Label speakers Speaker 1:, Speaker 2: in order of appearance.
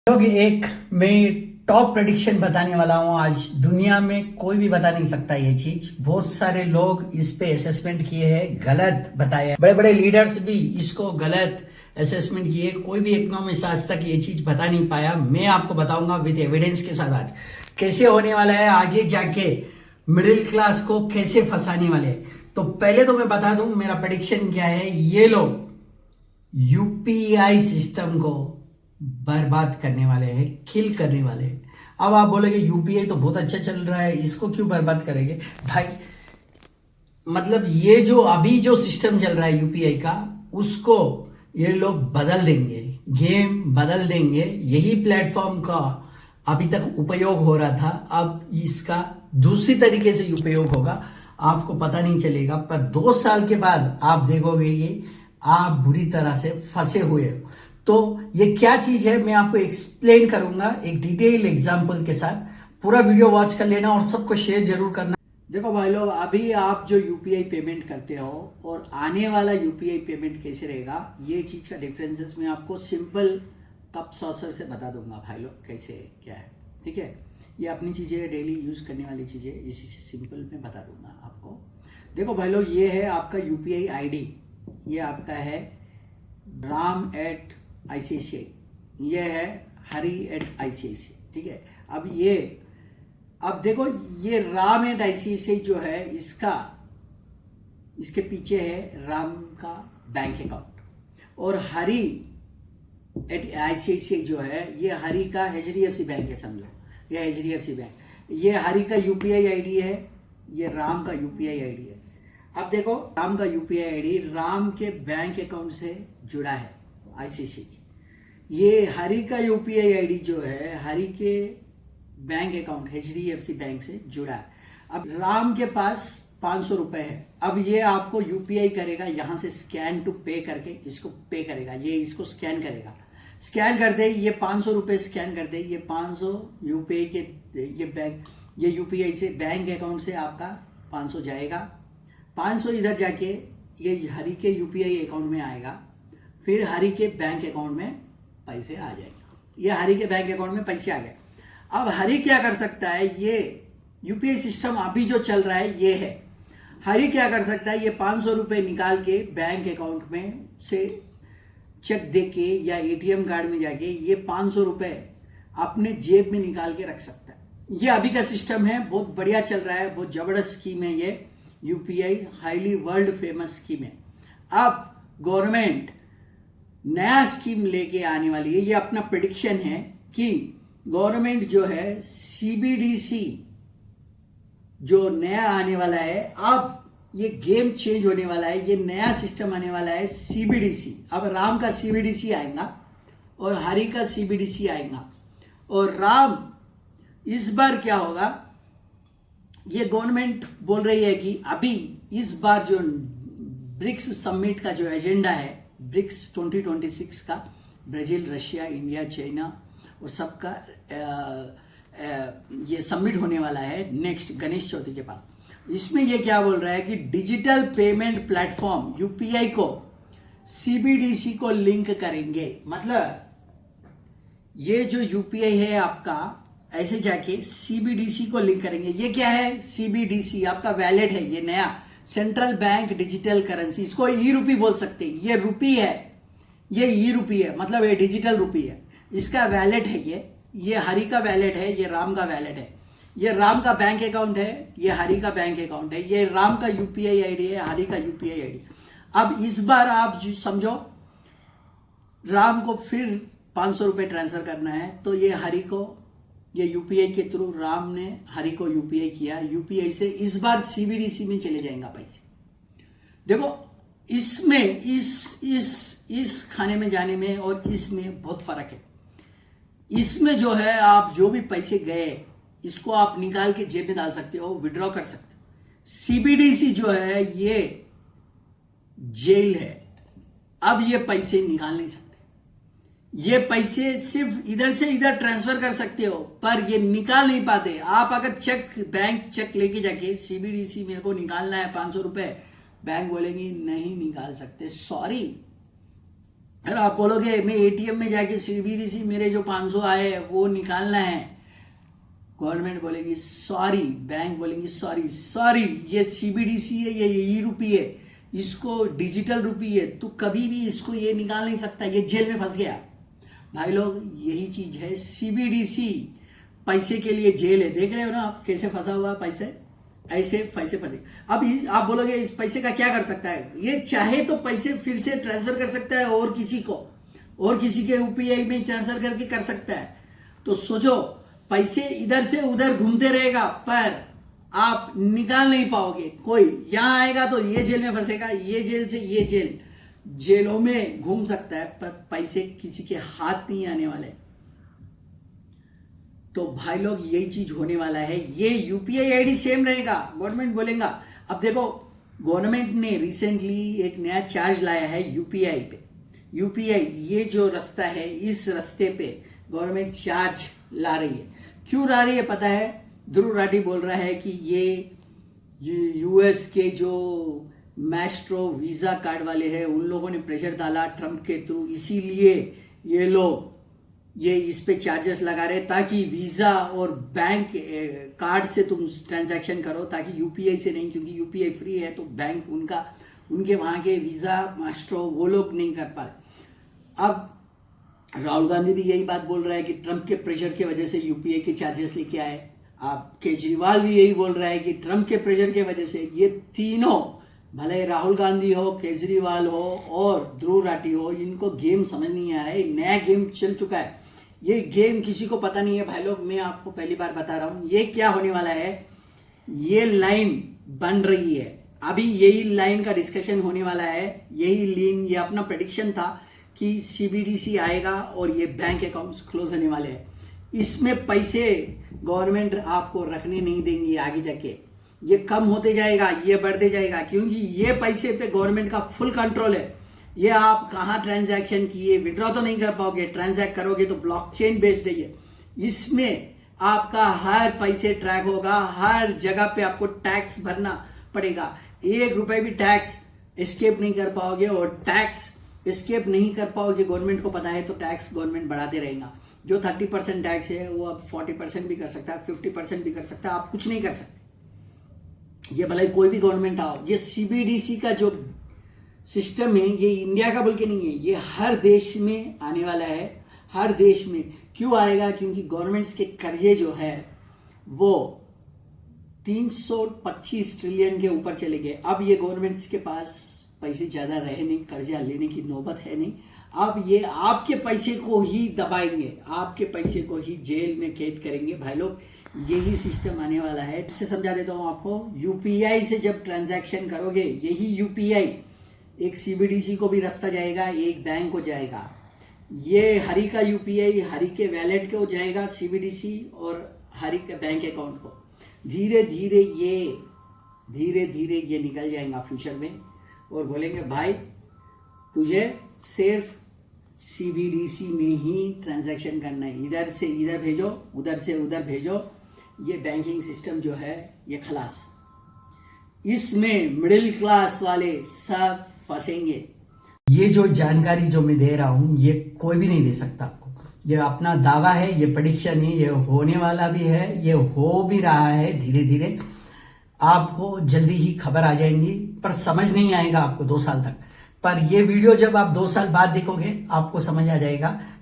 Speaker 1: लोग एक मैं टॉप प्रेडिक्शन बताने वाला हूं। आज दुनिया में कोई भी बता नहीं सकता ये चीज। बहुत सारे लोग इस पे असेसमेंट किए हैं, गलत बताया। बड़े बड़े लीडर्स भी इसको गलत असेसमेंट किए। कोई भी इकोनॉमिस्ट आज तक ये चीज बता नहीं पाया। मैं आपको बताऊंगा विद एविडेंस के साथ आज कैसे होने वाला है, आगे जाके मिडिल क्लास को कैसे फंसाने वाले हैं। तो पहले तो मैं बता दूं मेरा प्रेडिक्शन क्या है। ये लोग यूपीआई सिस्टम को बर्बाद करने वाले हैं, किल करने वाले हैं। अब आप बोलेंगे यूपीआई तो बहुत अच्छा चल रहा है, इसको क्यों बर्बाद करेंगे भाई। मतलब ये जो अभी जो सिस्टम चल रहा है यूपीआई का, उसको ये लोग बदल देंगे, गेम बदल देंगे। यही प्लेटफॉर्म का अभी तक उपयोग हो रहा था, अब इसका दूसरी तरीके से उपयोग होगा, आपको पता नहीं चलेगा। पर 2 साल के बाद आप देखोगे ये आप बुरी तरह से फंसे हुए हो। तो ये क्या चीज है मैं आपको एक्सप्लेन करूंगा एक डिटेल एग्जांपल के साथ। पूरा वीडियो वॉच कर लेना और सबको शेयर जरूर करना। देखो भाई लोग, अभी आप जो यूपीआई पेमेंट करते हो और आने वाला यूपीआई पेमेंट कैसे रहेगा, ये चीज का डिफरेंसेस मैं आपको सिंपल कप सॉसर से बता दूंगा भाई लोग कैसे क्या है। ठीक है, ये अपनी चीजें डेली यूज करने वाली चीजें इसी से सिंपल में बता दूंगा आपको। देखो भाई लोग, ये है आपका यूपीआई आईडी, ये आपका है राम एट ICICI, ये है हरी एट ICICI। ठीक है, अब देखो ये राम एट ICICI जो है इसके पीछे है राम का बैंक अकाउंट, और हरी एट ICICI जो है ये हरी का HDFC बैंक है, समझो ये HDFC बैंक। ये हरी का यूपीआई आईडी है, ये राम का यूपीआई आईडी है। अब देखो राम का यूपीआई आईडी राम के बैंक अकाउंट से जुड़ा है ICICI। ये हरी का यूपीआई आईडी जो है हरी के बैंक अकाउंट HDFC बैंक से जुड़ा है। अब राम के पास 500 रुपए है। अब ये आपको यूपीआई करेगा, यहां से स्कैन टू पे करके इसको पे करेगा। ये इसको स्कैन करेगा, स्कैन कर दे, ये 500 रुपए स्कैन कर दे, ये 500 यूपीआई के ये यूपीआई से बैंक अकाउंट से आपका 500 जाएगा। 500 इधर जाके ये हरी के यूपीआई अकाउंट में आएगा, फिर हरी के बैंक अकाउंट में पैसे आ जाएंगे। ये हरी के बैंक अकाउंट में पैसे आ गए। अब हरी क्या कर सकता है, ये यूपीआई सिस्टम अभी जो चल रहा है ये है। हरी क्या कर सकता है, ये 500 रुपए निकाल के बैंक अकाउंट में से चेक दे के या एटीएम कार्ड में जाके ये 500 रुपए अपने जेब में निकाल के रख सकता है। ये अभी का सिस्टम है, बहुत बढ़िया चल रहा है, बहुत जबरदस्त स्कीम है ये UPI, highly world famous scheme है। अब गवर्नमेंट नया स्कीम लेके आने वाली है, ये अपना प्रेडिक्शन है कि गवर्नमेंट जो है सीबीडीसी जो नया आने वाला है, अब ये गेम चेंज होने वाला है, ये नया सिस्टम आने वाला है सीबीडीसी। अब राम का सीबीडीसी आएगा और हरि का सीबीडीसी आएगा। और राम इस बार क्या होगा, ये गवर्नमेंट बोल रही है कि अभी इस बार जो ब्रिक्स समिट का जो एजेंडा है, ब्रिक्स 2026 का, ब्राजील, रशिया, इंडिया, चाइना और सबका ये समिट होने वाला है नेक्स्ट गणेश चौथी के पास। इसमें ये क्या बोल रहा है कि डिजिटल पेमेंट प्लेटफॉर्म यूपीआई को सीबीडीसी को लिंक करेंगे। मतलब ये जो यूपीआई है आपका, ऐसे जाके सीबीडीसी को लिंक करेंगे। ये क्या है, सीबीडीसी आपका वैलेट है, ये नया सेंट्रल बैंक डिजिटल करेंसी, इसको ई रूपी बोल सकते हैं। ये रूपी है, ये ई रूपी है, मतलब ये डिजिटल रूपी है। इसका वैलेट है, ये हरि का वैलेट है, ये राम का वैलेट है। ये राम का बैंक अकाउंट है, ये हरि का बैंक अकाउंट है। ये राम का यूपीआई आईडी है, हरि का यूपीआई आईडी। अब इस बार आप समझो राम को फिर 500 रुपए ट्रांसफर करना है, तो ये हरि को, ये यूपीआई के थ्रू राम ने हरि को यूपीआई किया, यूपीआई से इस बार सीबीडीसी में चले जाएंगे पैसे। देखो इसमें इस खाने में जाने में और इसमें बहुत फर्क है। इसमें जो है आप जो भी पैसे गए इसको आप निकाल के जेब में डाल सकते हो, विड्रॉ कर सकते हो। सीबीडीसी जो है ये जेल है, अब ये पैसे निकाल नहीं सकते। ये पैसे सिर्फ इधर से इधर ट्रांसफर कर सकते हो, पर ये निकाल नहीं पाते। आप अगर बैंक चेक लेके जाके सीबीडीसी मेरे को निकालना है 500 रुपए, बैंक बोलेंगे नहीं निकाल सकते, सॉरी अगर आप बोलोगे मैं एटीएम में जाके सीबीडीसी मेरे जो 500 आए वो निकालना है, गवर्नमेंट बोलेगी सॉरी, बैंक बोलेंगी सॉरी सॉरी, ये सीबीडीसी है, ये ई रूपी है, इसको डिजिटल रूपी है, तू कभी भी इसको ये निकाल नहीं सकता, ये जेल में फंस गया। भाई लोग यही चीज है, सीबीडीसी पैसे के लिए जेल है। देख रहे हो ना आप कैसे फंसा हुआ है पैसे, ऐसे पैसे फंसे। अब आप बोलोगे इस पैसे का क्या कर सकता है, ये चाहे तो पैसे फिर से ट्रांसफर कर सकता है और किसी को, और किसी के यूपीआई में ट्रांसफर करके कर सकता है। तो सोचो पैसे इधर से उधर घूमते रहेगा पर आप निकाल नहीं पाओगे। कोई यहां आएगा तो ये जेल में फंसेगा, ये जेल से ये जेल, जेलों में घूम सकता है पर पैसे किसी के हाथ नहीं आने वाले। तो भाई लोग यही चीज होने वाला है, ये यूपीआई आईडी सेम रहेगा, गवर्नमेंट बोलेगा। अब देखो गवर्नमेंट ने रिसेंटली एक नया चार्ज लाया है यूपीआई पे। यूपीआई ये जो रास्ता है, इस रास्ते पे गवर्नमेंट चार्ज ला रही है। क्यों ला रही है पता है? ध्रुव राठी बोल रहा है कि ये यूएस के जो मैस्ट्रो वीजा कार्ड वाले हैं उन लोगों ने प्रेशर डाला ट्रम्प के थ्रू, इसीलिए ये लोग ये इस पे चार्जेस लगा रहे ताकि वीजा और बैंक कार्ड से तुम ट्रांजैक्शन करो, ताकि यूपीआई से नहीं, क्योंकि यूपीआई फ्री है तो बैंक उनके वहां के वीजा मास्ट्रो वो लोग नहीं कर पा रहे। अब राहुल गांधी भी यही बात बोल रहा है कि ट्रम्प के प्रेशर की वजह से यूपीआई के चार्जेस लेके आए। अब केजरीवाल भी यही बोल रहा है कि ट्रम्प के प्रेशर की वजह से, ये तीनों भले राहुल गांधी हो, केजरीवाल हो और ध्रुव राठी हो, इनको गेम समझ नहीं आ रहा है। नया गेम चल चुका है, ये गेम किसी को पता नहीं है भाई लोग। मैं आपको पहली बार बता रहा हूं ये क्या होने वाला है। ये लाइन बन रही है, अभी यही लाइन का डिस्कशन होने वाला है। यही लाइन, ये अपना प्रेडिक्शन था कि सीबीडीसी आएगा और ये बैंक अकाउंट्स क्लोज होने वाले हैं। इसमें पैसे गवर्नमेंट आपको रखने नहीं देंगी आगे जाके, ये कम होते जाएगा, ये बढ़ते जाएगा, क्योंकि ये पैसे पे गवर्नमेंट का फुल कंट्रोल है। ये आप कहाँ ट्रांजैक्शन किए, विड्रॉ तो नहीं कर पाओगे, ट्रांजैक्ट करोगे तो ब्लॉकचेन बेस्ड है ये। इसमें आपका हर पैसे ट्रैक होगा, हर जगह पे आपको टैक्स भरना पड़ेगा। 1 रुपए भी टैक्स एस्केप नहीं कर पाओगे, और टैक्स एस्केप नहीं कर पाओगे, गवर्नमेंट को पता है तो टैक्स गवर्नमेंट बढ़ाते रहेगा। जो 30% टैक्स है वो अब 40% भी कर सकता है, 50% भी कर सकता है, आप कुछ नहीं कर सकते। ये भले कोई भी गवर्नमेंट आओ, ये सीबीडीसी का जो सिस्टम है ये इंडिया का बोल के नहीं है, ये हर देश में आने वाला है। हर देश में क्यों आएगा? क्योंकि गवर्नमेंट्स के कर्जे जो है वो 325 ट्रिलियन के ऊपर चले गए। अब ये गवर्नमेंट्स के पास पैसे ज्यादा रहे नहीं, कर्जा लेने की नौबत है नहीं। अब ये आपके पैसे को ही दबाएंगे, आपके पैसे को ही जेल में कैद करेंगे। भाई लोग यही सिस्टम आने वाला है। इससे समझा देता हूं आपको, यूपीआई से जब ट्रांजैक्शन करोगे, यही यूपीआई एक सीबीडीसी को भी रास्ता जाएगा, एक बैंक को जाएगा। ये हरी का यूपीआई हरी के वैलेट को जाएगा सीबीडीसी, और हरी के बैंक अकाउंट को। धीरे धीरे ये निकल जाएगा फ्यूचर में, और बोलेंगे भाई तुझे सिर्फ सीबीडीसी में ही ट्रांजैक्शन करना है, इधर से इधर भेजो, उधर से उधर भेजो। ये बैंकिंग सिस्टम जो है ये खलास, इसमें मिडिल क्लास वाले सब फंसेंगे। ये जो जानकारी जो मैं दे रहा हूं ये कोई भी नहीं दे सकता आपको, ये अपना दावा है, ये प्रेडिक्शन है, ये होने वाला भी है, ये हो भी रहा है। धीरे धीरे आपको जल्दी ही खबर आ जाएंगी, पर समझ नहीं आएगा आपको 2 साल तक। पर ये वीडियो जब आप 2 साल बाद देखोगे आपको समझ आ जाएगा।